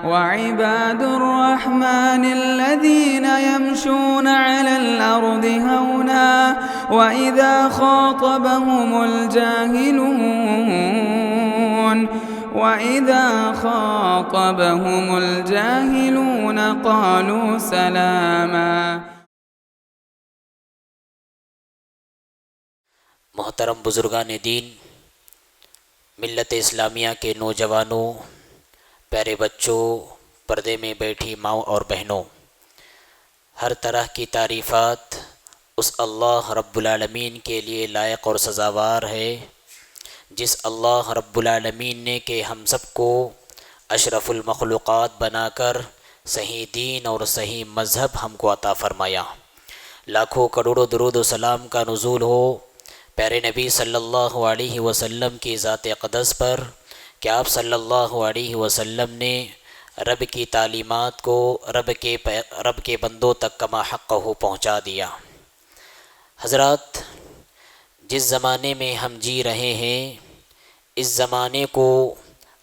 وعباد الرحمن الذين يمشون على الأرض هونا وإذا خاطبهم الجاهلون قالوا سلاما۔ محترم بزرگان دین، ملت اسلامیہ کے نوجوانوں، پیارے بچوں، پردے میں بیٹھی ماؤں اور بہنوں، ہر طرح کی تعریفات اس اللہ رب العالمین کے لیے لائق اور سزاوار ہے جس اللہ رب العالمین نے کہ ہم سب کو اشرف المخلوقات بنا کر صحیح دین اور صحیح مذہب ہم کو عطا فرمایا۔ لاکھوں کروڑوں درود و سلام کا نزول ہو پیارے نبی صلی اللہ علیہ وسلم کی ذات اقدس پر کہ آپ صلی اللہ علیہ وسلم نے رب کی تعلیمات کو رب کے بندوں تک کما حق ہو پہنچا دیا۔ حضرات، جس زمانے میں ہم جی رہے ہیں اس زمانے کو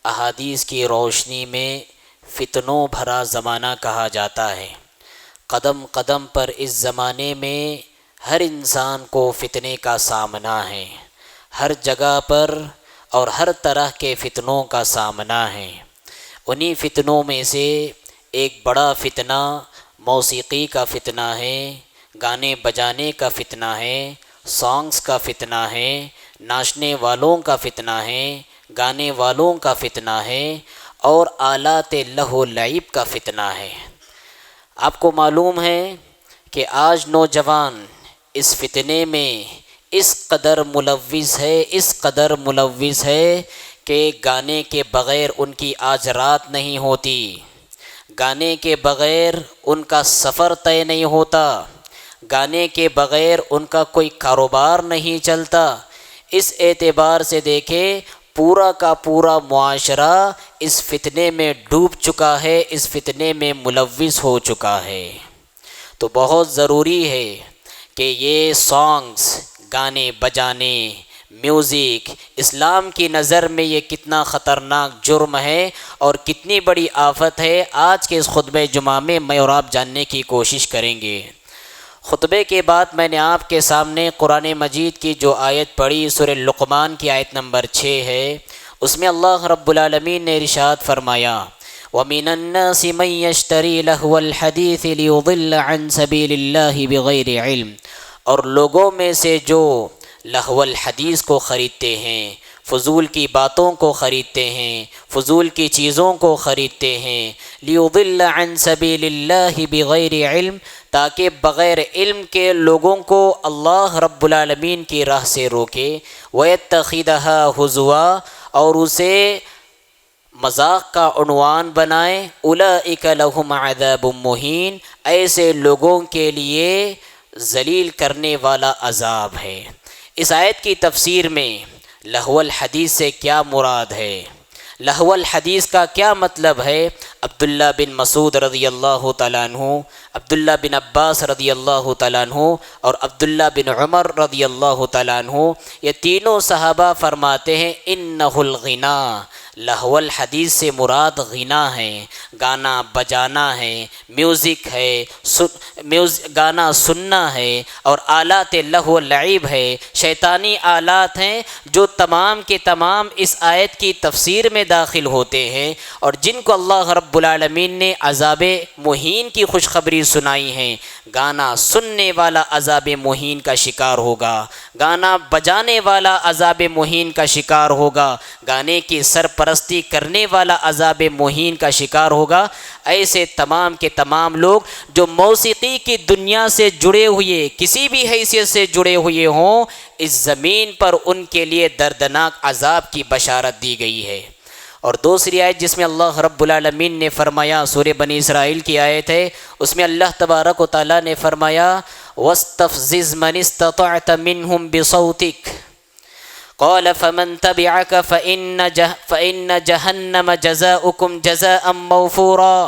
احادیث کی روشنی میں فتنوں بھرا زمانہ کہا جاتا ہے۔ قدم قدم پر اس زمانے میں ہر انسان کو فتنے کا سامنا ہے، ہر جگہ پر اور ہر طرح کے فتنوں کا سامنا ہے۔ انہی فتنوں میں سے ایک بڑا فتنہ موسیقی کا فتنہ ہے، گانے بجانے کا فتنہ ہے، سانگز کا فتنہ ہے، ناچنے والوں کا فتنہ ہے، گانے والوں کا فتنہ ہے، اور آلات لہو و لعب کا فتنہ ہے۔ آپ کو معلوم ہے کہ آج نوجوان اس فتنے میں اس قدر ملوث ہے کہ گانے کے بغیر ان کی آج رات نہیں ہوتی، گانے کے بغیر ان کا سفر طے نہیں ہوتا، گانے کے بغیر ان کا کوئی کاروبار نہیں چلتا۔ اس اعتبار سے دیکھیں پورا کا پورا معاشرہ اس فتنے میں ڈوب چکا ہے، اس فتنے میں ملوث ہو چکا ہے۔ تو بہت ضروری ہے کہ یہ سانگز، گانے بجانے، میوزک اسلام کی نظر میں یہ کتنا خطرناک جرم ہے اور کتنی بڑی آفت ہے، آج کے اس خطبہ جمعہ میں میں اور آپ جاننے کی کوشش کریں گے۔ خطبے کے بعد میں نے آپ کے سامنے قرآن مجید کی جو آیت پڑھی سورہ لقمان کی آیت نمبر 6 ہے، اس میں اللہ رب العالمین نے ارشاد فرمایا وَمِنَ النَّاسِ مَن يَشْتَرِي لَهْوَ الْحَدِيثِ لِيُضِلَّ عَن سَبِيلِ اللَّهِ بِغَيْرِ علم، اور لوگوں میں سے جو لہو الحدیث کو خریدتے ہیں، فضول کی باتوں کو خریدتے ہیں، فضول کی چیزوں کو خریدتے ہیں، لِيُضِلَّ عَن سَبِيلِ اللَّهِ بِغَيْرِ علم، تاکہ بغیر علم کے لوگوں کو اللہ رب العالمین کی راہ سے روکے، وَيَتَّخِذَهَا هُزُوًا، اور اسے مذاق کا عنوان بنائیں، اولئک لہم عذاب مہین، ایسے لوگوں کے لیے ذلیل کرنے والا عذاب ہے۔ اس آیت کی تفسیر میں لہو الحدیث سے کیا مراد ہے، لہو الحدیث کا کیا مطلب ہے، عبداللہ بن مسعود رضی اللہ تعالیٰ عنہ، عبداللہ بن عباس رضی اللہ تعالیٰ عنہ اور عبداللہ بن عمر رضی اللہ تعالیٰ عنہ، یہ تینوں صحابہ فرماتے ہیں انہ الغنا، لہو الحدیث سے مراد غنا ہے، گانا بجانا ہے، میوزک ہے، گانا سننا ہے، اور آلات لہو و لعب ہے، شیطانی آلات ہیں جو تمام کے تمام اس آیت کی تفسیر میں داخل ہوتے ہیں، اور جن کو اللہ رب العالمین نے عذاب مہین کی خوشخبری سنائی ہے۔ گانا سننے والا عذاب مہین کا شکار ہوگا، گانا بجانے والا عذاب مہین کا شکار ہوگا، گانے کی سرپرستی کرنے والا عذاب مہین کا شکار ہوگا۔ ایسے تمام کے تمام لوگ جو موسیقی کی دنیا سے جڑے ہوئے، کسی بھی حیثیت سے جڑے ہوئے ہوں، اس زمین پر ان کے لیے دردناک عذاب کی بشارت دی گئی ہے۔ اور دوسری آیت جس میں اللہ رب العالمین نے فرمایا، سورہ بنی اسرائیل کی آیت ہے، اس میں اللہ تبارک و تعالیٰ نے فرمایا وَاسْتَفْزِزْ مَنِ اسْتَطَعْتَ مِنْهُمْ بِصَوْتِكَ قَالَ فَمَنْ تَبِعَكَ فَإِنَّ جَهَنَّمَ جَزَاؤُكُمْ جَزَاءً مَوْفُورًا،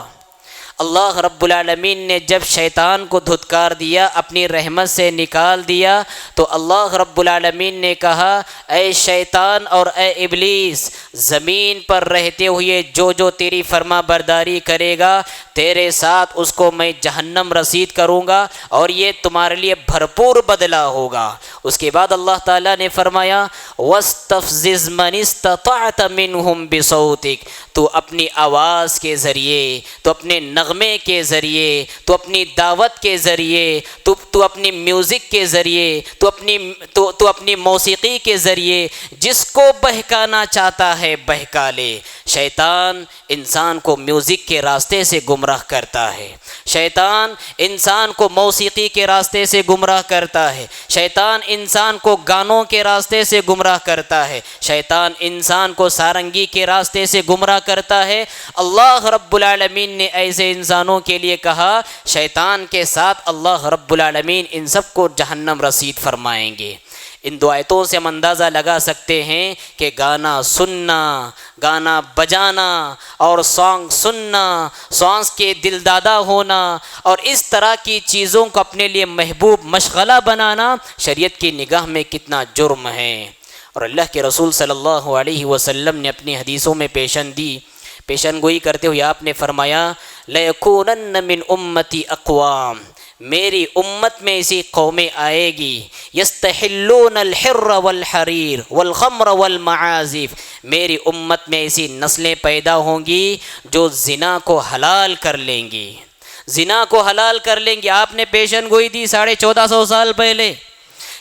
اللہ رب العالمین نے جب شیطان کو دھتکار دیا، اپنی رحمت سے نکال دیا، تو اللہ رب العالمین نے کہا اے شیطان اور اے ابلیس، زمین پر رہتے ہوئے جو تیری فرما برداری کرے گا تیرے ساتھ اس کو میں جہنم رسید کروں گا، اور یہ تمہارے لیے بھرپور بدلہ ہوگا۔ اس کے بعد اللہ تعالیٰ نے فرمایا وَاسْتَفْزِزْ مَنِ اسْتَطَعْتَ مِنْهُمْ بِصَوْتِكَ، تو اپنی آواز کے ذریعے، تو اپنے نغمے کے ذریعے، تو اپنی دعوت کے ذریعے، تو اپنی میوزک کے ذریعے، تو اپنی موسیقی کے ذریعے جس کو بہکانا چاہتا ہے بہکا لے۔ شیطان انسان کو میوزک کے راستے سے گمراہ کرتا ہے، شیطان انسان کو موسیقی کے راستے سے گمراہ کرتا ہے، شیطان انسان کو گانوں کے راستے سے گمراہ کرتا ہے، شیطان انسان کو سارنگی کے راستے سے گمراہ کرتا ہے۔ اللہ رب العالمین نے ایسے انسانوں کے لیے کہا شیطان کے ساتھ اللہ رب العالمین ان سب کو جہنم رسید فرمائیں گے۔ ان دو آیتوں سے ہم اندازہ لگا سکتے ہیں کہ گانا سننا، گانا بجانا اور سانگ سننا، سانگز کے دل دادہ ہونا اور اس طرح کی چیزوں کو اپنے لیے محبوب مشغلہ بنانا شریعت کی نگاہ میں کتنا جرم ہے۔ اور اللہ کے رسول صلی اللہ علیہ وسلم نے اپنی حدیثوں میں پیشن گوئی کرتے ہوئے آپ نے فرمایا لَيَكُونَنَّ مِنْ أُمَّتِي أَقْوَامٌ، میری امت میں ایسی قومیں آئے گی یستحلون الحر والحریر والخمر والمعازف، میری امت میں ایسی نسلیں پیدا ہوں گی جو زنا کو حلال کر لیں گی، زنا کو حلال کر لیں گی۔ آپ نے پیشن گوئی دی 1450 سال پہلے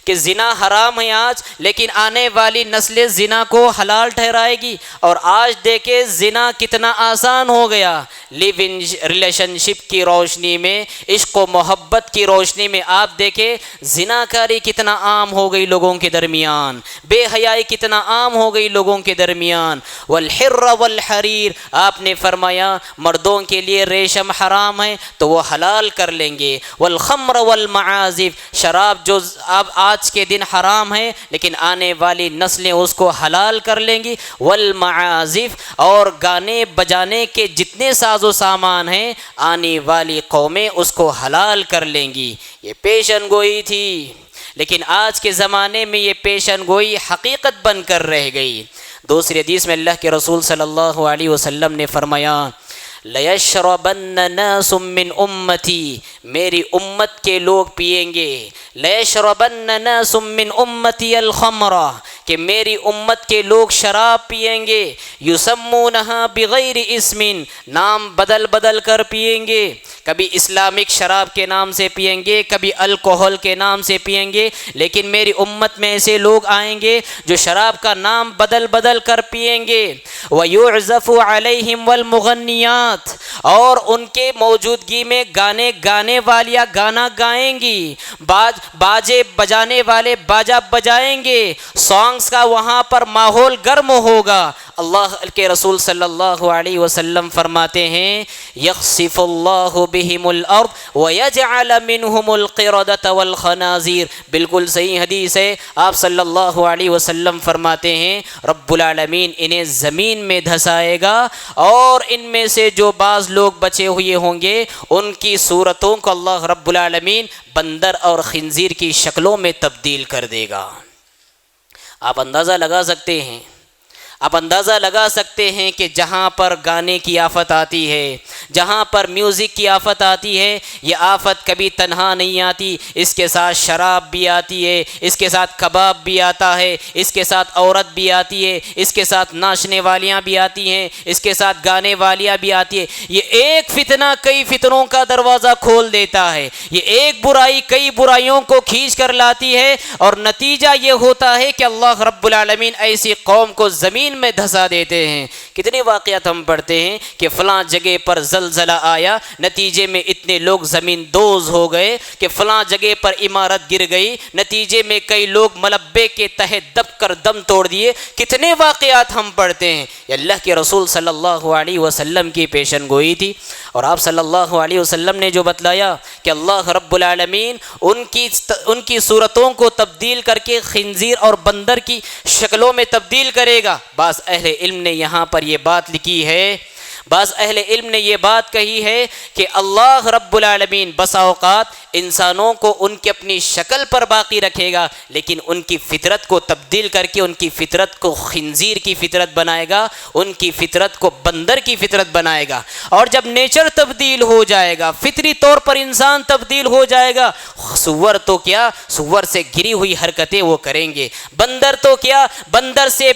کہ زنا حرام ہے آج، لیکن آنے والی نسلیں زنا کو حلال ٹھہرائے گی۔ اور آج دیکھیں زنا کتنا آسان ہو گیا، لیو ان ریلیشن شپ کی روشنی میں، عشق و محبت کی روشنی میں آپ دیکھیں زنا کاری کتنا عام ہو گئی لوگوں کے درمیان، بے حیائی کتنا عام ہو گئی لوگوں کے درمیان۔ والحر والحریر، آپ نے فرمایا مردوں کے لیے ریشم حرام ہے تو وہ حلال کر لیں گے۔ والخمر والمعازف، شراب جو اب آج کے دن حرام ہے لیکن آنے والی نسلیں اس کو حلال کر لیں گی۔ والمعازف، اور گانے بجانے کے جتنے ساز و سامان ہیں آنے والی قومیں اس کو حلال کر لیں گی۔ یہ پیشن گوئی تھی، لیکن آج کے زمانے میں یہ پیشن گوئی حقیقت بن کر رہ گئی۔ دوسری حدیث میں اللہ کے رسول صلی اللہ علیہ وسلم نے فرمایا لَيَشْرَبَنَّ نَاسٌ مِّنْ أُمَّتِي، میری امت کے لوگ پیئیں گے۔ لَيَشْرَبَنَّ نَاسٌ مِّنْ أُمَّتِي الْخَمْرَ، کہ میری امت کے لوگ شراب پئیں گے۔ يُسَمُّونَهَا بِغَيْرِ اسْمٍ، نام بدل کر پئیں گے، کبھی اسلامک شراب کے نام سے پئیں گے، کبھی الکوہل کے نام سے پئیں گے، لیکن میری امت میں ایسے لوگ آئیں گے جو شراب کا نام بدل کر پئیں گے۔ وَيُعْزَفُ عَلَيْهِمْ وَالْمُغَنِّيَاتِ، اور ان کے موجودگی میں گانے والیاں گانا گائیں گی، باجے بجانے والے باجا بجائیں گے، سانگز کا وہاں پر ماحول گرم ہوگا۔ اللہ کے رسول صلی اللہ علیہ وسلم فرماتے ہیں یخسف اللہ بہم الارض ویجعل منہم القردۃ والخنازیر، بالکل صحیح حدیث ہے۔ آپ صلی اللہ علیہ وسلم فرماتے ہیں رب العالمین انہیں زمین میں دھسائے گا اور ان میں سے جو بعض لوگ بچے ہوئے ہوں گے ان کی صورتوں کو اللہ رب العالمین بندر اور خنزیر کی شکلوں میں تبدیل کر دے گا۔ آپ اندازہ لگا سکتے ہیں کہ جہاں پر گانے کی آفت آتی ہے، جہاں پر میوزک کی آفت آتی ہے، یہ آفت کبھی تنہا نہیں آتی، اس کے ساتھ شراب بھی آتی ہے، اس کے ساتھ کباب بھی آتا ہے، اس کے ساتھ عورت بھی آتی ہے، اس کے ساتھ ناچنے والیاں بھی آتی ہیں، اس کے ساتھ گانے والیاں بھی آتی ہے۔ یہ ایک فتنہ کئی فتنوں کا دروازہ کھول دیتا ہے، یہ ایک برائی کئی برائیوں کو کھینچ کر لاتی ہے، اور نتیجہ یہ ہوتا ہے کہ اللہ رب العالمین ایسی قوم کو زمین میں دھسا دیتے ہیں۔ کتنے واقعات ہم پڑھتے ہیں کہ فلاں جگہ پر زلزلہ آیا، نتیجے میں اتنے لوگ زمین دوز ہو گئے، کہ فلاں جگہ پر عمارت گر گئی، نتیجے میں کئی لوگ ملبے کے تحت دب کر دم توڑ دیے۔ کتنے واقعات ہم پڑھتے ہیں۔ یہ اللہ کے رسول صلی اللہ علیہ وسلم کی پیشن گوئی تھی، اور آپ صلی اللہ علیہ وسلم نے جو بتلایا کہ اللہ رب العالمین ان کی صورتوں کو تبدیل کر کے خنزیر اور بندر کی شکلوں میں تبدیل کرے گا۔ بعض اہل علم نے یہاں پر یہ بات لکھی ہے بعض اہل علم نے یہ بات کہی ہے کہ اللہ رب العالمین بسا اوقات انسانوں کو ان کی اپنی شکل پر باقی رکھے گا، لیکن ان کی فطرت کو تبدیل کر کے ان کی فطرت کو خنزیر کی فطرت بنائے گا، ان کی فطرت کو بندر کی فطرت بنائے گا۔ اور جب نیچر تبدیل ہو جائے گا، فطری طور پر انسان تبدیل ہو جائے گا، سور تو کیا، سور سے گری ہوئی حرکتیں وہ کریں گے، بندر تو کیا، بندر سے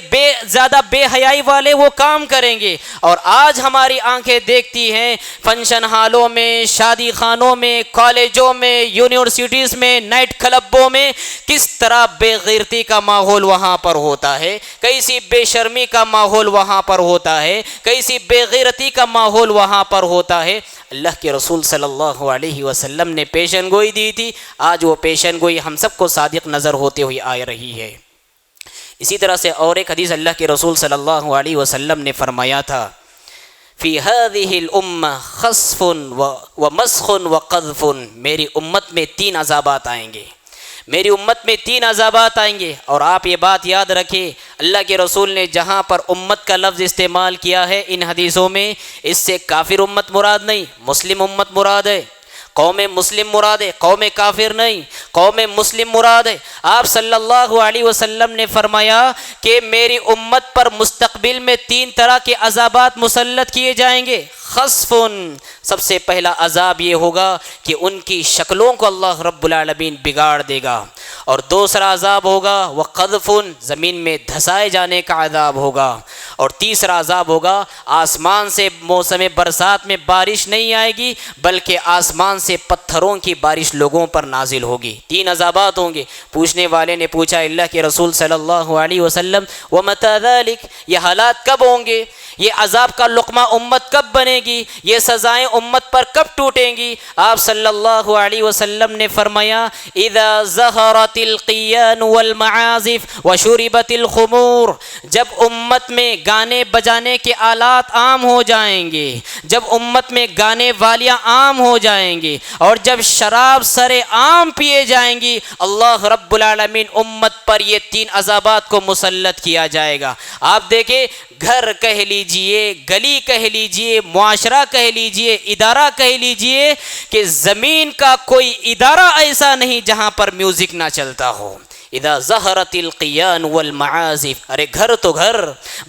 زیادہ بے حیائی والے وہ کام کریں گے۔ اور آج ہماری آنکھیں دیکھتی ہیں فنکشن ہالوں میں، شادی خانوں میں، کالجوں میں، یونیورسٹیز میں، نائٹ کلبوں میں کس طرح بے غیرتی کا ماحول وہاں پر ہوتا ہے، کیسی بے شرمی کا ماحول وہاں پر ہوتا ہے، کیسی بے غیرتی کا ماحول وہاں پر ہوتا ہے۔ اللہ کے رسول صلی اللہ علیہ وسلم نے پیشن گوئی دی تھی، آج وہ پیشن گوئی ہم سب کو صادق نظر ہوتے ہوئی آ رہی ہے۔ اسی طرح سے اور ایک حدیث اللہ کے رسول صلی اللہ علیہ وسلم نے فرمایا تھا، فی هذه الامہ خسف ومسخ وقذف، میری امت میں 3 عذابات آئیں گے، میری امت میں 3 عذابات آئیں گے۔ اور آپ یہ بات یاد رکھیں، اللہ کے رسول نے جہاں پر امت کا لفظ استعمال کیا ہے ان حدیثوں میں، اس سے کافر امت مراد نہیں، مسلم امت مراد ہے، قوم مسلم مراد ہے، قوم کافر نہیں، قوم مسلم مراد ہے۔ آپ صلی اللہ علیہ وسلم نے فرمایا کہ میری امت پر مستقبل میں 3 طرح کے عذابات مسلط کیے جائیں گے۔ خسف، سب سے پہلا عذاب یہ ہوگا کہ ان کی شکلوں کو اللہ رب العالمین بگاڑ دے گا، اور دوسرا عذاب ہوگا وقذف، زمین میں دھسائے جانے کا عذاب ہوگا، اور تیسرا عذاب ہوگا آسمان سے موسم برسات میں بارش نہیں آئے گی بلکہ آسمان سے پتھروں کی بارش لوگوں پر نازل ہوگی۔ 3 عذابات ہوں گے۔ پوچھنے والے نے پوچھا اللہ کے رسول صلی اللہ علیہ وسلم ومتى ذلك، یہ حالات کب ہوں گے، یہ عذاب کا لقمہ امت کب بنے گی، یہ سزائیں امت پر کب ٹوٹیں گی؟ آپ صلی اللہ علیہ وسلم نے فرمایا اذا ظہرت القیان والمعازف وشربت الخمور، جب امت میں گانے بجانے کے آلات عام ہو جائیں گے، جب امت میں گانے والیاں عام ہو جائیں گے، اور جب شراب سرے عام پیے جائیں گی، اللہ رب العالمین امت پر یہ 3 عذابات کو مسلط کیا جائے گا۔ آپ دیکھیں، گھر کہہ لیجئے، گلی کہہ لیجئے، معاشرہ کہہ لیجئے، ادارہ کہہ لیجئے، کہ زمین کا کوئی ادارہ ایسا نہیں جہاں پر میوزک نہ چلتا ہو۔ اذا ظہرت القیان والمعازف، ارے گھر تو گھر،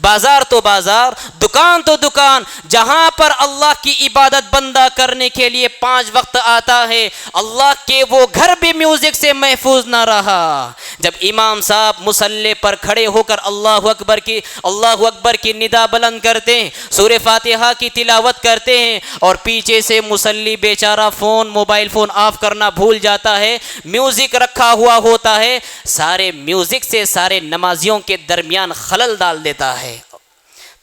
بازار تو بازار، دکان تو دکان، جہاں پر اللہ کی عبادت بندہ کرنے کے لیے 5 وقت آتا ہے، اللہ کے وہ گھر بھی میوزک سے محفوظ نہ رہا۔ جب امام صاحب مصلی پر کھڑے ہو کر اللہ اکبر کی ندا بلند کرتے ہیں، سورہ فاتحہ کی تلاوت کرتے ہیں، اور پیچھے سے مصلی بیچارہ موبائل فون آف کرنا بھول جاتا ہے، میوزک رکھا ہوا ہوتا ہے، سارے میوزک سے سارے نمازیوں کے درمیان خلل ڈال دیتا ہے۔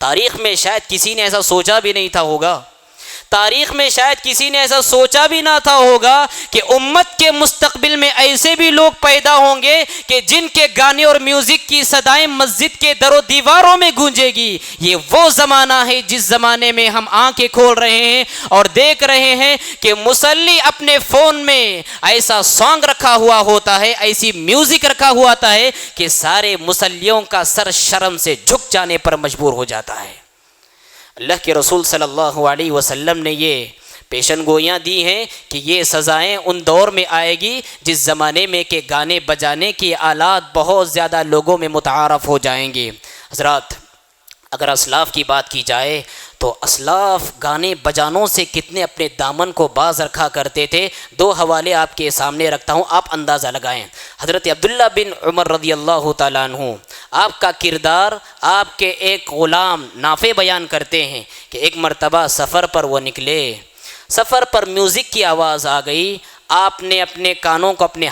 تاریخ میں شاید کسی نے ایسا سوچا بھی نہیں تھا ہوگا، تاریخ میں شاید کسی نے ایسا سوچا بھی نہ تھا ہوگا کہ امت کے مستقبل میں ایسے بھی لوگ پیدا ہوں گے کہ جن کے گانے اور میوزک کی صدائیں مسجد کے در و دیواروں میں گونجے گی۔ یہ وہ زمانہ ہے جس زمانے میں ہم آنکھیں کھول رہے ہیں اور دیکھ رہے ہیں کہ مصلی اپنے فون میں ایسا سانگ رکھا ہوا ہوتا ہے، ایسی میوزک رکھا ہوا ہوتا ہے کہ سارے مصلیوں کا سر شرم سے جھک جانے پر مجبور ہو جاتا ہے۔ اللہ کے رسول صلی اللہ علیہ وسلم نے یہ پیشن گوئیاں دی ہیں کہ یہ سزائیں ان دور میں آئے گی جس زمانے میں کہ گانے بجانے کے آلات بہت زیادہ لوگوں میں متعارف ہو جائیں گے۔ حضرات، اگر اسلاف کی بات کی جائے تو اسلاف گانے بجانوں سے کتنے اپنے دامن کو باز رکھا کرتے تھے۔ 2 حوالے آپ کے سامنے رکھتا ہوں، آپ اندازہ لگائیں۔ حضرت عبداللہ بن عمر رضی اللہ تعالیٰ عنہ، آپ کا کردار، آپ کے ایک غلام نافع بیان کرتے ہیں کہ ایک مرتبہ سفر پر وہ نکلے، سفر پر میوزک کی آواز آ گئی، آپ نے اپنے کانوں کو اپنے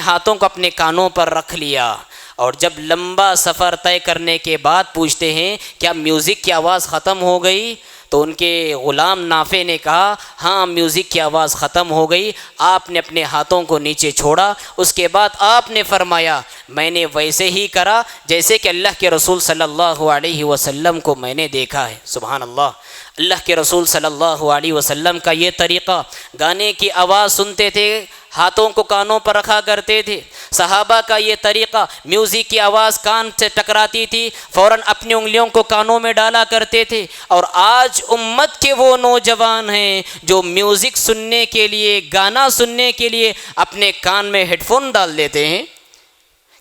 ہاتھوں کو اپنے کانوں پر رکھ لیا، اور جب لمبا سفر طے کرنے کے بعد پوچھتے ہیں کیا میوزک کی آواز ختم ہو گئی، تو ان کے غلام نافع نے کہا ہاں میوزک کی آواز ختم ہو گئی۔ آپ نے اپنے ہاتھوں کو نیچے چھوڑا، اس کے بعد آپ نے فرمایا میں نے ویسے ہی کرا جیسے کہ اللہ کے رسول صلی اللہ علیہ وسلم کو میں نے دیکھا ہے۔ سبحان اللہ، اللہ کے رسول صلی اللہ علیہ وسلم کا یہ طریقہ، گانے کی آواز سنتے تھے، ہاتھوں کو کانوں پر رکھا کرتے تھے، صحابہ کا یہ طریقہ، میوزک کی آواز کان سے ٹکراتی تھی فوراً اپنی انگلیوں کو کانوں میں ڈالا کرتے تھے۔ اور آج امت کے وہ نوجوان ہیں جو میوزک سننے کے لیے، گانا سننے کے لیے اپنے کان میں ہیڈ فون ڈال دیتے ہیں۔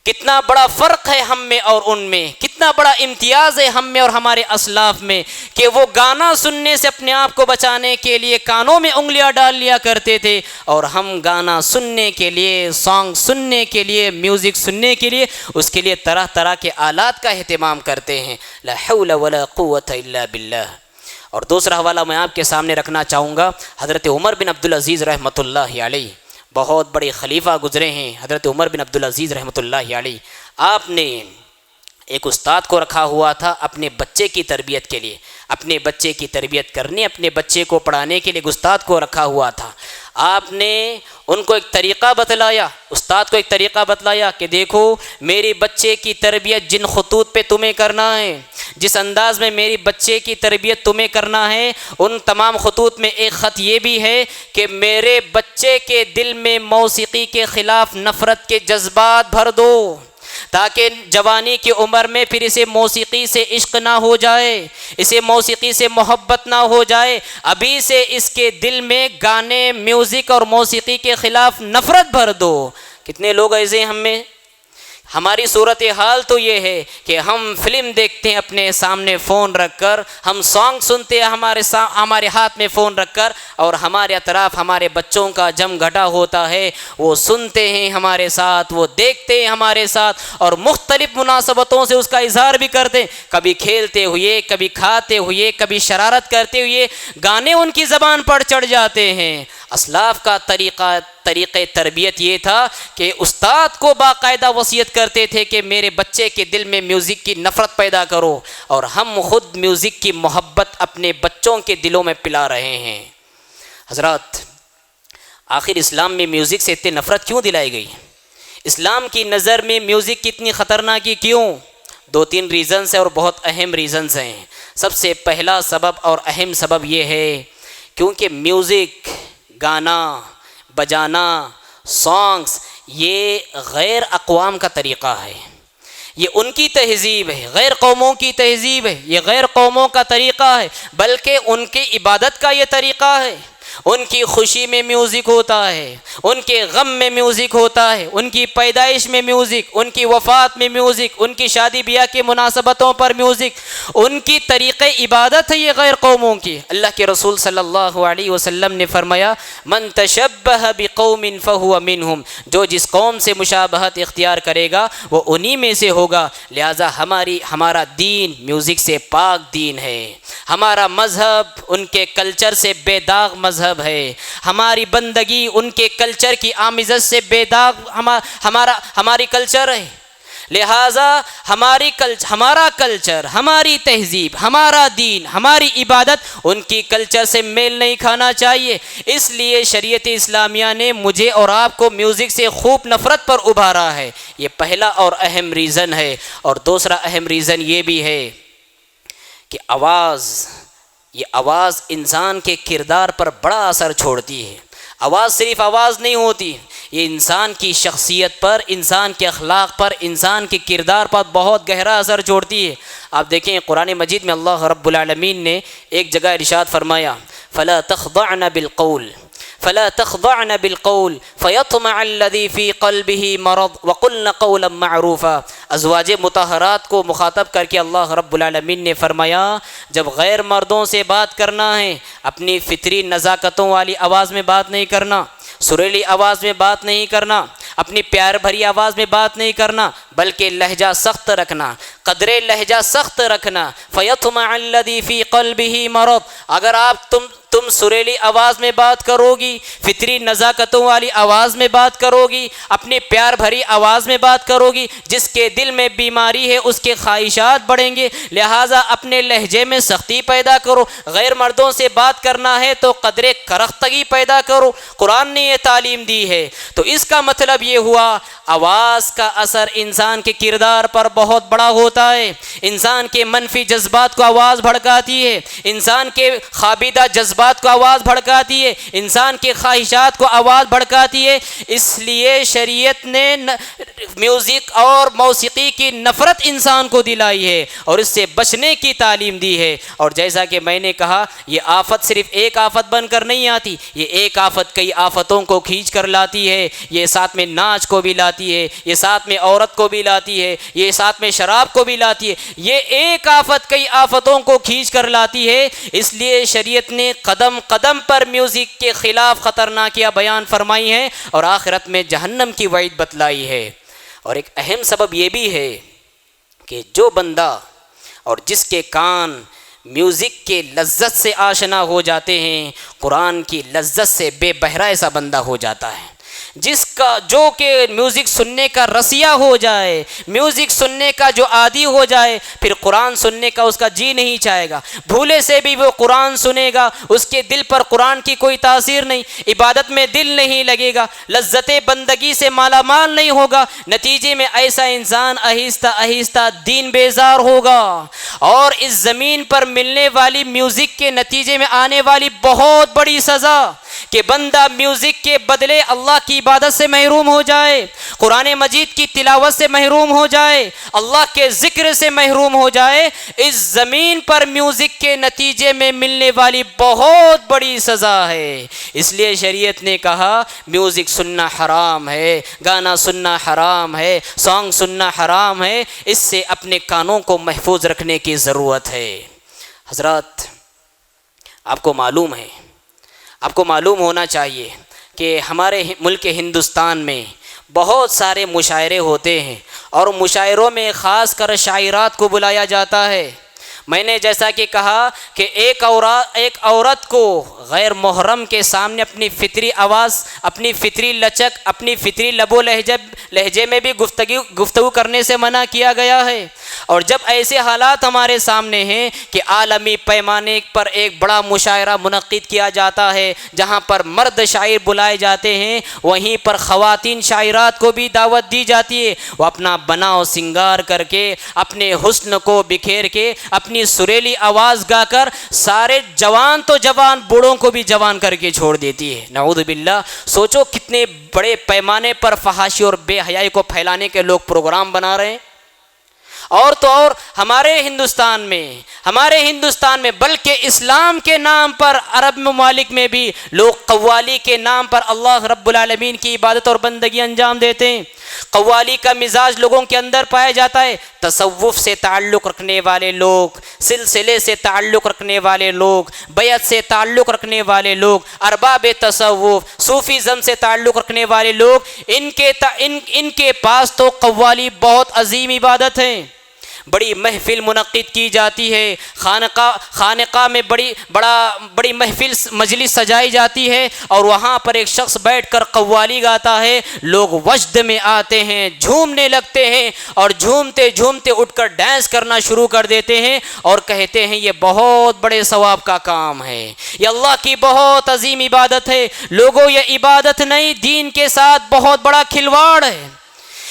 کتنا بڑا فرق ہے ہم میں اور ان میں، کتنا بڑا امتیاز ہے ہم میں اور ہمارے اسلاف میں، کہ وہ گانا سننے سے اپنے آپ کو بچانے کے لیے کانوں میں انگلیاں ڈال لیا کرتے تھے، اور ہم گانا سننے کے لیے، سانگ سننے کے لیے، میوزک سننے کے لیے اس کے لیے طرح طرح کے آلات کا اہتمام کرتے ہیں۔ لا حول ولا قوت الا باللہ۔ اور دوسرا حوالہ میں آپ کے سامنے رکھنا چاہوں گا، حضرت عمر بن عبدالعزیز رحمۃ اللہ علیہ، بہت بڑے خلیفہ گزرے ہیں حضرت عمر بن عبدالعزیز رحمۃ اللہ علیہ۔ آپ نے ایک استاد کو رکھا ہوا تھا اپنے بچے کی تربیت کے لیے، اپنے بچے کی تربیت کرنے، اپنے بچے کو پڑھانے کے لیے ایک استاد کو رکھا ہوا تھا۔ آپ نے ان کو ایک طریقہ بتلایا، استاد کو ایک طریقہ بتلایا کہ دیکھو میری بچے کی تربیت جن خطوط پہ تمہیں کرنا ہے، جس انداز میں میری بچے کی تربیت تمہیں کرنا ہے، ان تمام خطوط میں ایک خط یہ بھی ہے کہ میرے بچے کے دل میں موسیقی کے خلاف نفرت کے جذبات بھر دو، تاکہ جوانی کی عمر میں پھر اسے موسیقی سے عشق نہ ہو جائے، اسے موسیقی سے محبت نہ ہو جائے، ابھی سے اس کے دل میں گانے، میوزک اور موسیقی کے خلاف نفرت بھر دو۔ کتنے لوگ ایسے ہیں ہم میں؟ ہماری صورتحال تو یہ ہے کہ ہم فلم دیکھتے ہیں اپنے سامنے فون رکھ کر، ہم سانگ سنتے ہیں ہمارے ہاتھ میں فون رکھ کر، اور ہمارے اطراف ہمارے بچوں کا جم گھٹا ہوتا ہے، وہ سنتے ہیں ہمارے ساتھ، وہ دیکھتے ہیں ہمارے ساتھ، اور مختلف مناسبتوں سے اس کا اظہار بھی کرتے ہیں، کبھی کھیلتے ہوئے، کبھی کھاتے ہوئے، کبھی شرارت کرتے ہوئے گانے ان کی زبان پر چڑھ جاتے ہیں۔ اسلاف کا طریقہ تربیت یہ تھا کہ استاد کو باقاعدہ وصیت کرتے تھے کہ میرے بچے کے دل میں میوزک کی نفرت پیدا کرو، اور ہم خود میوزک کی محبت اپنے بچوں کے دلوں میں پلا رہے ہیں۔ حضرات، آخر اسلام میں میوزک سے اتنی نفرت کیوں دلائی گئی؟ اسلام کی نظر میں میوزک کتنی خطرناک کیوں؟ 2-3 ریزنز ہیں اور بہت اہم ریزنز ہیں۔ سب سے پہلا سبب اور اہم سبب یہ ہے کیونکہ میوزک، گانا بجانا، سانگز، یہ غیر اقوام کا طریقہ ہے، یہ ان کی تہذیب ہے، غیر قوموں کی تہذیب ہے، یہ غیر قوموں کا طریقہ ہے، بلکہ ان کی عبادت کا یہ طریقہ ہے۔ ان کی خوشی میں میوزک ہوتا ہے، ان کے غم میں میوزک ہوتا ہے، ان کی پیدائش میں میوزک، ان کی وفات میں میوزک، ان کی شادی بیاہ کی مناسبتوں پر میوزک، ان کی طریقہ عبادت ہے یہ غیر قوموں کی۔ اللہ کے رسول صلی اللہ علیہ وسلم نے فرمایا من تشبہ بقوم فہو منہم، جو جس قوم سے مشابہت اختیار کرے گا وہ انہی میں سے ہوگا۔ لہٰذا ہمارا دین میوزک سے پاک دین ہے، ہمارا مذہب ان کے کلچر سے بے داغ مذہب ہے، ہماری بندگی ان کے کلچر کی آمیزش سے بے داغ ہماری کلچر ہے۔ لہٰذا ہمارا کلچر، ہماری تہذیب، ہمارا دین، ہماری عبادت ان کی کلچر سے میل نہیں کھانا چاہیے۔ اس لیے شریعت اسلامیہ نے مجھے اور آپ کو میوزک سے خوب نفرت پر ابھارا ہے، یہ پہلا اور اہم ریزن ہے۔ اور دوسرا اہم ریزن یہ بھی ہے کہ یہ آواز انسان کے کردار پر بڑا اثر چھوڑتی ہے۔ آواز صرف آواز نہیں ہوتی، یہ انسان کی شخصیت پر، انسان کے اخلاق پر، انسان کے کردار پر بہت گہرا اثر چھوڑتی ہے۔ آپ دیکھیں قرآن مجید میں اللہ رب العالمین نے ایک جگہ ارشاد فرمایا فَلَا تَخْضَعْنَ بِالْقَوْلِ فَلَا تَخْضَعْنَ بِالْقَوْلِ فَيَطْمَعَ الَّذِي فِي قَلْبِهِ مَرَضٌ وَقُلْنَ قَوْلًا مَعْرُوفًا۔ ازواج مطہرات کو مخاطب کر کے اللہ رب العالمین نے فرمایا جب غیر مردوں سے بات کرنا ہے، اپنی فطری نزاکتوں والی آواز میں بات نہیں کرنا، سریلی آواز میں بات نہیں کرنا، اپنی پیار بھری آواز میں بات نہیں کرنا، بلکہ لہجہ سخت رکھنا، قدر لہجہ سخت رکھنا۔ فَيَطْمَعَ الَّذِي فِي قَلْبِهِ مَرَضٌ، اگر آپ تم سریلی آواز میں بات کرو گی، فطری نزاکتوں والی آواز میں بات کرو گی، اپنی پیار بھری آواز میں بات کرو گی، جس کے دل میں بیماری ہے اس کے خواہشات بڑھیں گے۔ لہٰذا اپنے لہجے میں سختی پیدا کرو، غیر مردوں سے بات کرنا ہے تو قدر کرختگی پیدا کرو، قرآن نے یہ تعلیم دی ہے۔ تو اس کا مطلب یہ ہوا آواز کا اثر انسان کے کردار پر بہت بڑا ہوتا ہے، انسان کے منفی جذبات کو آواز بھڑکاتی ہے، انسان کے خوابیدہ جذبات جذبات کو آواز بھڑکاتی ہے، انسان کی خواہشات کو آواز بھڑکاتی ہے۔ اس لیے شریعت نے میوزک اور موسیقی کی نفرت انسان کو دلائی ہے اور اس سے بچنے کی تعلیم دی ہے۔ اور جیسا کہ میں نے کہا، یہ آفت صرف ایک آفت بن کر نہیں آتی، یہ ایک آفت کئی آفتوں کو کھینچ کر لاتی ہے۔ یہ ساتھ میں ناچ کو بھی لاتی ہے، یہ ساتھ میں عورت کو بھی لاتی ہے، یہ ساتھ میں شراب کو بھی لاتی ہے۔ یہ ایک آفت کئی آفتوں کو کھینچ کر لاتی ہے۔ اس لیے شریعت نے قدم قدم پر میوزک کے خلاف خطرناکیاں بیان فرمائی ہیں اور آخرت میں جہنم کی وعید بتلائی ہے۔ اور ایک اہم سبب یہ بھی ہے کہ جو بندہ اور جس کے کان میوزک کے لذت سے آشنا ہو جاتے ہیں، قرآن کی لذت سے بے بہرا ایسا بندہ ہو جاتا ہے۔ جس کا جو کہ میوزک سننے کا رسیہ ہو جائے، میوزک سننے کا جو عادی ہو جائے، پھر قرآن سننے کا اس کا جی نہیں چاہے گا، بھولے سے بھی وہ قرآن سنے گا، اس کے دل پر قرآن کی کوئی تاثیر نہیں، عبادت میں دل نہیں لگے گا، لذت بندگی سے مالا مال نہیں ہوگا۔ نتیجے میں ایسا انسان آہستہ آہستہ دین بیزار ہوگا اور اس زمین پر ملنے والی میوزک کے نتیجے میں آنے والی بہت بڑی سزا کہ بندہ میوزک کے بدلے اللہ کی عبادت سے محروم ہو جائے، قرآن مجید کی تلاوت سے محروم ہو جائے، اللہ کے ذکر سے محروم ہو جائے، اس زمین پر میوزک کے نتیجے میں ملنے والی بہت بڑی سزا ہے۔ اس لیے شریعت نے کہا میوزک سننا حرام ہے، گانا سننا حرام ہے، سانگ سننا حرام ہے، اس سے اپنے کانوں کو محفوظ رکھنے کی ضرورت ہے۔ حضرات، آپ کو معلوم ہونا چاہیے کہ ہمارے ملک ہندوستان میں بہت سارے مشاعرے ہوتے ہیں اور مشاعروں میں خاص کر شاعرات کو بلایا جاتا ہے۔ میں نے جیسا کہ کہا کہ ایک عورت کو غیر محرم کے سامنے اپنی فطری آواز، اپنی فطری لچک، اپنی فطری لب و لہجے میں بھی گفتگو کرنے سے منع کیا گیا ہے۔ اور جب ایسے حالات ہمارے سامنے ہیں کہ عالمی پیمانے پر ایک بڑا مشاعرہ منعقد کیا جاتا ہے جہاں پر مرد شاعر بلائے جاتے ہیں، وہیں پر خواتین شاعرات کو بھی دعوت دی جاتی ہے۔ وہ اپنا بناؤ سنگار کر کے، اپنے حسن کو بکھیر کے، اپنی سریلی آواز گا کر سارے جوان تو جوان، بوڑھوں کو بھی جوان کر کے چھوڑ دیتی ہے۔ نعوذ باللہ۔ سوچو کتنے بڑے پیمانے پر فحاشی اور بے حیائی کو پھیلانے کے لوگ پروگرام بنا رہے ہیں۔ اور تو اور ہمارے ہندوستان میں بلکہ اسلام کے نام پر عرب ممالک میں بھی لوگ قوالی کے نام پر اللہ رب العالمین کی عبادت اور بندگی انجام دیتے ہیں۔ قوالی کا مزاج لوگوں کے اندر پایا جاتا ہے۔ تصوف سے تعلق رکھنے والے لوگ، سلسلے سے تعلق رکھنے والے لوگ، بیعت سے تعلق رکھنے والے لوگ، ارباب تصوف، صوفیزم سے تعلق رکھنے والے لوگ، ان کے پاس تو قوالی بہت عظیم عبادت ہے۔ بڑی محفل منعقد کی جاتی ہے، خانقاہ میں بڑی محفل مجلس سجائی جاتی ہے اور وہاں پر ایک شخص بیٹھ کر قوالی گاتا ہے، لوگ وجد میں آتے ہیں، جھومنے لگتے ہیں اور جھومتے جھومتے اٹھ کر ڈانس کرنا شروع کر دیتے ہیں اور کہتے ہیں یہ بہت بڑے ثواب کا کام ہے، یہ اللہ کی بہت عظیم عبادت ہے۔ لوگوں، یہ عبادت نہیں، دین کے ساتھ بہت بڑا کھلواڑ ہے۔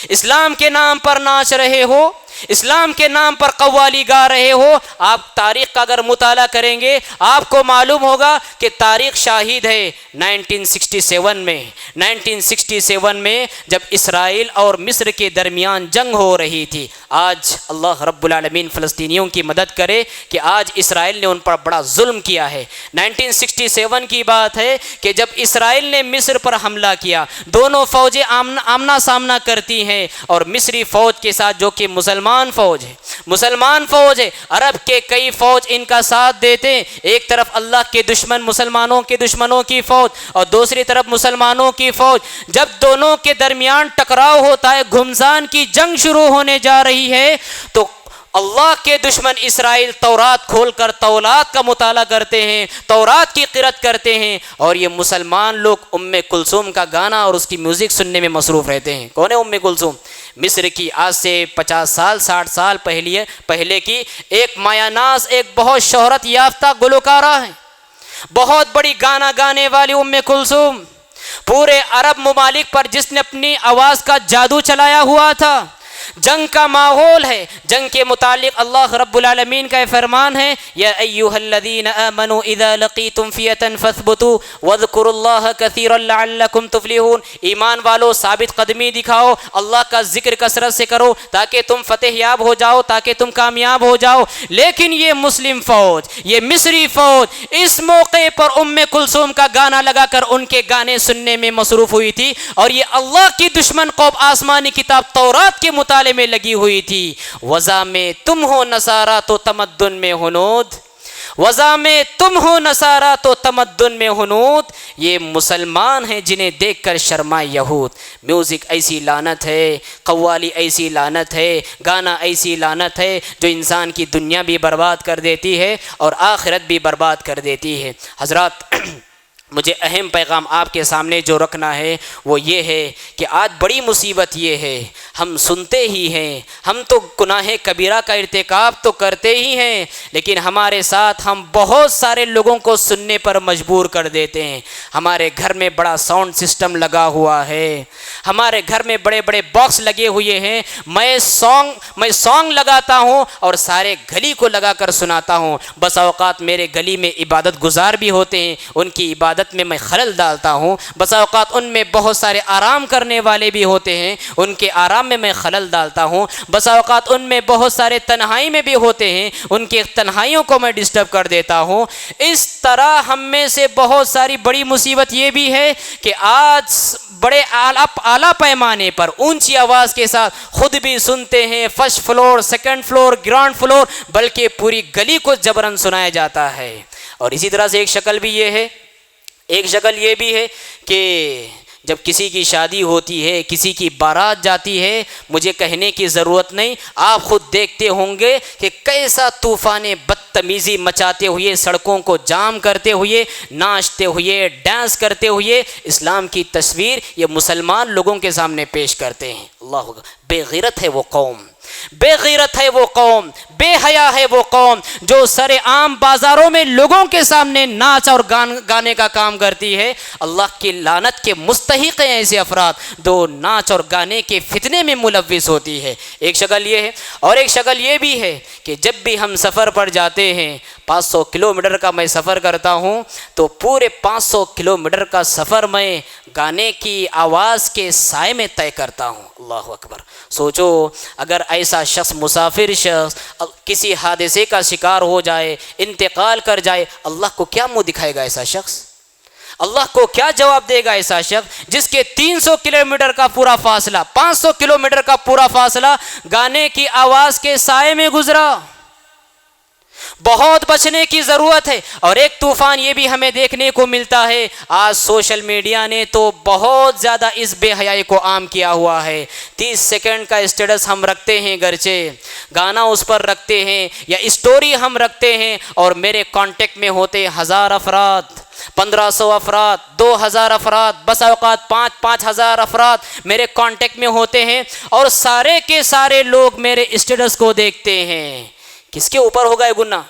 اسلام کے نام پر ناچ رہے ہو، اسلام کے نام پر قوالی گا رہے ہو۔ آپ تاریخ کا اگر مطالعہ کریں گے آپ کو معلوم ہوگا کہ تاریخ شاہد ہے 1967 میں جب اسرائیل اور مصر کے درمیان جنگ ہو رہی تھی۔ آج اللہ رب العالمین فلسطینیوں کی مدد کرے کہ آج اسرائیل نے ان پر بڑا ظلم کیا ہے۔ 1967 کی بات ہے کہ جب اسرائیل نے مصر پر حملہ کیا، دونوں فوجیں آمنا سامنا کرتی ہیں اور مصری فوج کے ساتھ جو کہ مسلمان فوج ہے، عرب کے کئی فوج ان کا ساتھ دیتے ہیں۔ ایک طرف اللہ کے دشمن مسلمانوں کے دشمنوں کی فوج اور دوسری طرف مسلمانوں کی فوج۔ جب دونوں کے درمیان ٹکراؤ ہوتا ہے، گھمسان کی جنگ شروع ہونے جا رہی ہے، تو اللہ کے دشمن اسرائیل تورات کھول کر تورات کا مطالعہ کرتے ہیں، تورات کی قرأت کرتے ہیں اور یہ مسلمان لوگ ام کلثوم کا گانا اور اس کی میوزک سننے میں مصروف رہتے ہیں۔ کون ہے ام کلثوم؟ مصر کی آج سے 50 سال 60 سال پہلے کی ایک مایہ ناز، ایک بہت شہرت یافتہ گلوکارہ ہے، بہت بڑی گانا گانے والی ام کلثوم، پورے عرب ممالک پر جس نے اپنی آواز کا جادو چلایا ہوا تھا۔ جنگ کا ماحول ہے. جنگ کے متعلق اللہ رب العالمین کا فرمان ہے یا ایھا الذین آمنوا اذا لقیتم فئۃ فاثبتوا واذکروا اللہ کثیرا لعلکم تفلحون. ایمان والو ثابت قدمی دکھاؤ, اللہ کا ذکر کثرت سے کرو تاکہ تم فتح یاب ہو جاؤ, تاکہ تم کامیاب ہو جاؤ. لیکن یہ مسلم فوج, یہ مصری فوج اس موقع پر ام کلثوم کا گانا لگا کر ان کے گانے سننے میں مصروف ہوئی تھی, اور یہ اللہ کی دشمن قوم آسمانی کتاب تورات کے مطالعے میں لگی ہوئی تھی. وضع میں تم ہو نصارہ تو تمدن میں ہنود, وضع میں تم ہو نصارہ تو تمدن میں ہنود. یہ مسلمان ہیں جنہیں دیکھ کر شرمائے یہود. میوزک ایسی لعنت ہے, قوالی ایسی لعنت ہے, گانا ایسی لعنت ہے جو انسان کی دنیا بھی برباد کر دیتی ہے اور آخرت بھی برباد کر دیتی ہے. حضرات, مجھے اہم پیغام آپ کے سامنے جو رکھنا ہے وہ یہ ہے کہ آج بڑی مصیبت یہ ہے, ہم سنتے ہی ہیں, ہم تو گناہ کبیرہ کا ارتکاب تو کرتے ہی ہیں, لیکن ہمارے ساتھ ہم بہت سارے لوگوں کو سننے پر مجبور کر دیتے ہیں. ہمارے گھر میں بڑا ساؤنڈ سسٹم لگا ہوا ہے, ہمارے گھر میں بڑے بڑے باکس لگے ہوئے ہیں. میں سانگ لگاتا ہوں اور سارے گلی کو لگا کر سناتا ہوں. بس اوقات میرے گلی میں عبادت گزار بھی ہوتے ہیں, ان کی عبادت میں خلل ڈالتا ہوں. بس اوقات ان میں بہت سارے آرام کرنے والے بھی ہوتے ہیں, ان کے آرام میں خلل ڈالتا ہوں. بس اوقات ان میں بہت سارے تنہائی میں بھی ہوتے ہیں, ان کی تنہائیوں کو میں ڈسٹرب کر دیتا ہوں. اس طرح ہم میں سے بہت ساری بڑی مصیبت یہ بھی ہے کہ آج بڑے اعلیٰ پیمانے پر اونچی آواز کے ساتھ خود بھی سنتے ہیں, first floor, second floor, ground floor, بلکہ پوری گلی کو جبراً سنایا جاتا ہے. اور اسی طرح سے ایک شکل یہ بھی ہے کہ جب کسی کی شادی ہوتی ہے, کسی کی بارات جاتی ہے, مجھے کہنے کی ضرورت نہیں, آپ خود دیکھتے ہوں گے کہ کیسا طوفان بدتمیزی مچاتے ہوئے, سڑکوں کو جام کرتے ہوئے, ناچتے ہوئے, ڈانس کرتے ہوئے اسلام کی تصویر یہ مسلمان لوگوں کے سامنے پیش کرتے ہیں. اللہ اکبر. بے غیرت ہے وہ قوم, بے غیرت ہے وہ قوم, بے حیا ہے وہ قوم جو سر عام بازاروں میں لوگوں کے سامنے ناچ اور گانے کا کام کرتی ہے. اللہ کی لعنت کے مستحق ہیں ایسے افراد جو ناچ اور گانے کے فتنے میں ملوث ہوتی ہے. ایک شکل یہ ہے, اور ایک شکل یہ بھی ہے کہ جب بھی ہم سفر پر جاتے ہیں, 500 کلومیٹر کا میں سفر کرتا ہوں, تو پورے 500 کلومیٹر کا سفر میں گانے کی آواز کے سائے میں طے کرتا ہوں. اللہ اکبر. سوچو اگر ایسا شخص, مسافر شخص, کسی حادثے کا شکار ہو جائے, انتقال کر جائے, اللہ کو کیا منہ دکھائے گا ایسا شخص؟ اللہ کو کیا جواب دے گا ایسا شخص جس کے 300 کلومیٹر کا پورا فاصلہ, 500 کلومیٹر کا پورا فاصلہ گانے کی آواز کے سائے میں گزرا؟ بہت بچنے کی ضرورت ہے. اور ایک طوفان یہ بھی ہمیں دیکھنے کو ملتا ہے, آج سوشل میڈیا نے تو بہت زیادہ اس بے حیائی کو عام کیا ہوا ہے. 30 سیکنڈ کا اسٹیٹس ہم رکھتے ہیں, گرچہ گانا اس پر رکھتے ہیں یا اسٹوری ہم رکھتے ہیں, اور میرے کانٹیکٹ میں ہوتے 1000 افراد, 1500 افراد, 2000 افراد, بس اوقات 5,000 افراد میرے کانٹیکٹ میں ہوتے ہیں, اور سارے کے سارے لوگ میرے اسٹیٹس کو دیکھتے ہیں. کس کے اوپر ہوگا یہ گناہ؟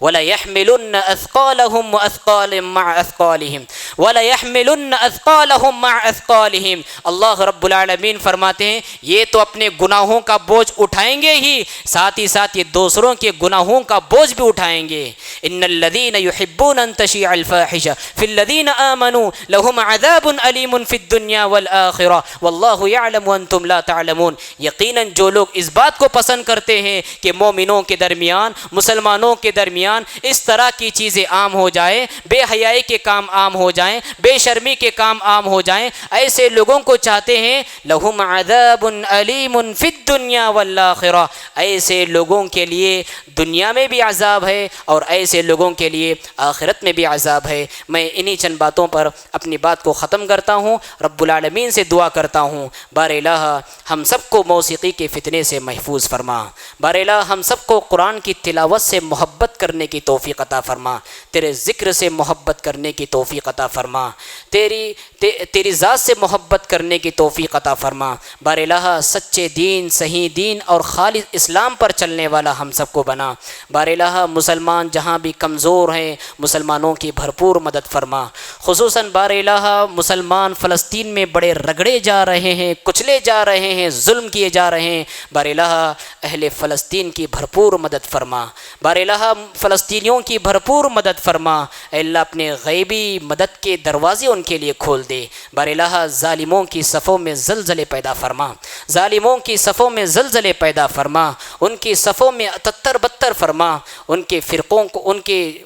وَلَيَحْمِلُنَّ أَثْقَالَهُمْ وَأَثْقَالٍ مَعَ أَثْقَالِهِمْ وَلَيَحْمِلُنَّ أَثْقَالَهُمْ مَعَ أَثْقَالِهِمْ. اللہ رب العالمین فرماتے ہیں یہ تو اپنے گناہوں کا بوجھ اٹھائیں گے ہی, ساتھ ہی ساتھ یہ دوسروں کے گناہوں کا بوجھ بھی اٹھائیں گے. إِنَّ الَّذِينَ يُحِبُّونَ أَن تَشِيعَ الْفَاحِشَةُ فِي الَّذِينَ آمَنُوا لَهُمْ عَذَابٌ أَلِيمٌ فِي الدُّنْيَا وَالْآخِرَةِ وَاللَّهُ يَعْلَمُ وَأَنْتُمْ لَا تَعْلَمُونَ. یقیناً جو لوگ اس بات کو پسند کرتے ہیں کہ مومنوں کے درمیان, مسلمانوں کے درمیان اس طرح کی چیزیں عام ہو جائیں, بے حیائی کے کام عام ہو جائیں, بے شرمی کے کام عام ہو جائیں, ایسے لوگوں کو چاہتے ہیں لہم عذاب علیم فی الدنیا والآخرہ, ایسے لوگوں کے لیے دنیا میں بھی عذاب ہے اور ایسے لوگوں کے لیے آخرت میں بھی عذاب ہے. میں انہی چند باتوں پر اپنی بات کو ختم کرتا ہوں. رب العالمین سے دعا کرتا ہوں بار الہ ہم سب کو موسیقی کے فتنے سے محفوظ فرما. بار الہ ہم سب کو قرآن کی تلاوت سے محبت کرنے کی توفیق عطا فرما, تیرے ذکر سے محبت کرنے کی توفیق عطا فرما. فرما، تیری ذات سے محبت کرنے کی توفیق عطا فرما۔ بار الہ سچے دین، صحیح دین اور خالص اسلام پر چلنے والا ہم سب کو بنا۔ بار الہ مسلمان جہاں بھی کمزور ہیں مسلمانوں کی بھرپور مدد فرما۔ خصوصاً بار الہ مسلمان فلسطین میں بڑے رگڑے جا رہے ہیں، کچلے جا رہے ہیں، ظلم کیے جا رہے ہیں۔ بار الہ اہل فلسطین کی بھرپور مدد فرما۔ بار الہ فلسطینیوں کی بھرپور مدد فرما۔ اے اللہ اپنے غیبی مدد کے دروازے ان کے لیے کھول دے۔ بار الہ ظالموں کی صفوں میں زلزلے پیدا فرما، ظالموں کی صفوں میں زلزلے پیدا فرما، ان کی صفوں میں تتر بتر فرما، ان کے فرقوں کو،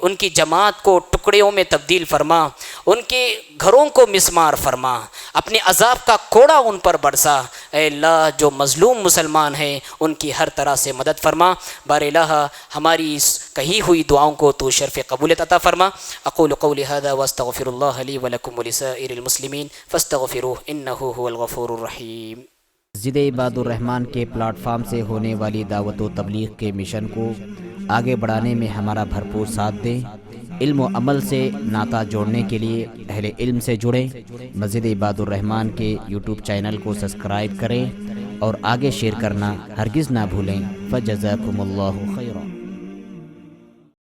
ان کی جماعت کو ٹکڑیوں میں تبدیل فرما، ان کے گھروں کو مسمار فرما، اپنے عذاب کا کوڑا ان پر برسا۔ اے اللہ جو مظلوم مسلمان ہیں ان کی ہر طرح سے مدد فرما۔ بار الہ ہماری اس کہی ہوئی دعاؤں کو تو شرف قبولیت عطا فرما۔ اقول قولی ھذا واستغفر اللہ لی ولکم ولسائر المسلمین فاستغفروہ انہ هو الغفور الرحیم۔ مسجد عباد الرحمن کے پلیٹ فارم سے ہونے والی دعوت و تبلیغ کے مشن کو آگے بڑھانے میں ہمارا بھرپور ساتھ دیں۔ علم و عمل سے ناطہ جوڑنے کے لیے اہل علم سے جڑیں۔ مسجد عباد الرحمن کے یوٹیوب چینل کو سبسکرائب کریں اور آگے شیئر کرنا ہرگز نہ بھولیں۔ فجزاکم اللہ خیر۔